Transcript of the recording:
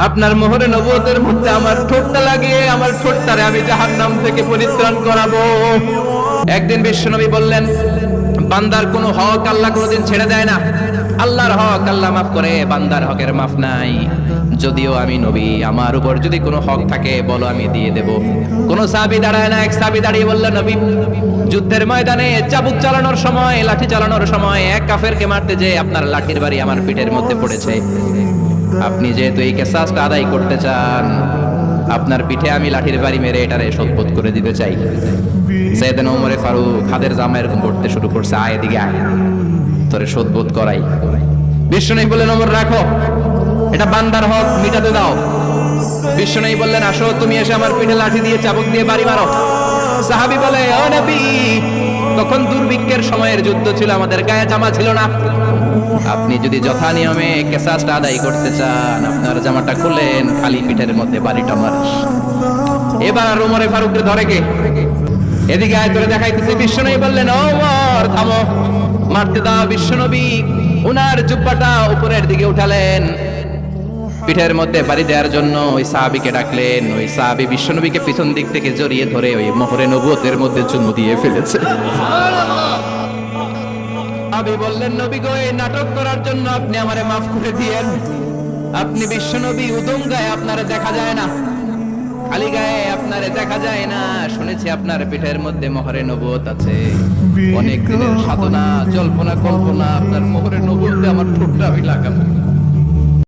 আপনার মোহরে নবুয়তের মধ্যে আমার ঠোঁটটা লাগিয়ে আমার ঠোঁটটারে আমি জাহান্নাম থেকে পরিত্রাণ করাবো। একদিন বিশ্বনবী বললেন, বান্দার কোনো হক আল্লাহ কোনোদিন ছেড়ে দেয় না। আল্লাহর হক আল্লাহ মাফ করে, বান্দার হকের মাফ নাই। যদিও আমি নবী, আমার উপর যদি কোনো হক থাকে বলো, আমি দিয়ে দেব। কোন সাহাবী দাঁড়ায় না, এক সাহাবী দাঁড়িয়ে বললেন, নবী, যুদ্ধের ময়দানে চাবুক চালানোর সময়, লাঠি চালানোর সময় এক কাফেরকে মারতে যে আপনার লাঠির বাড়ি আমার পিঠের মধ্যে পড়েছে। আপনি যেহেতু এই কেসাসটা আদায় করতে চান, আপনার পিঠে আমি লাঠির বাড়ি মেরে এটারে শোধবোধ করে দিতে চাই। সাইয়েদনা ওমর ফারুক হাতের জামা এরকম পড়তে শুরু করছে, আয় এদিকে আয়, তোরে শোধবোধ করাই। বিশ্বনবী বললেন, ওমর রাখো, এটা বান্দার হক, মিটাতে দাও। বিশ্বনবী বললেন, আসো তুমি এসে আমার পিঠে লাঠি দিয়ে চাবুক দিয়ে বাড়ি মারো। সাহাবী বলে, ও নবী, তখন দুর্ভিক্ষের সময়ের যুদ্ধ ছিল, আমাদের গায়ে জামা ছিল না। আপনি যদি যথা নিয়মে কেসাসটা আদায় করতে চান, আপনার জামাটা খুলেন, খালি পিঠের মধ্যে বাড়িটা মার। এবার ওমরে ফারুককে ধরে কে? এদিকে আয়, তোরে দেখাইতেছে। বিশ্বনবী বললেন, ওমর থামো, মারতে দাও। বিশ্বনবী উনার জুব্বাটা উপরের দিকে উঠালেন, পিঠের মধ্যে বাড়ি দেওয়ার জন্য ওই সাহাবীকে ডাকলেন। ওই সাহাবী বিশ্বনবীকে পিছন দিক থেকে জড়িয়ে ধরে ওই মোহরে নবুয়তের মধ্যে চুমু দিয়ে ফেলেছে। সাহাবী বললেন, নবী গো, এই নাটক করার জন্য আপনি আমারে মাফ করে দিয়েন। আপনি বিশ্বনবী, উদম গায়ে আপনারে দেখা যায় না, খালি গায়ে আপনারে দেখা যায় না। শুনেছি আপনার পিঠের মধ্যে মোহরে নবুয়ত আছে, অনেক দিনের সাধনা, জল্পনা কল্পনা, আপনার মোহরে নবুয়তে আমার ঠোঁটটা আমি লাগাবো।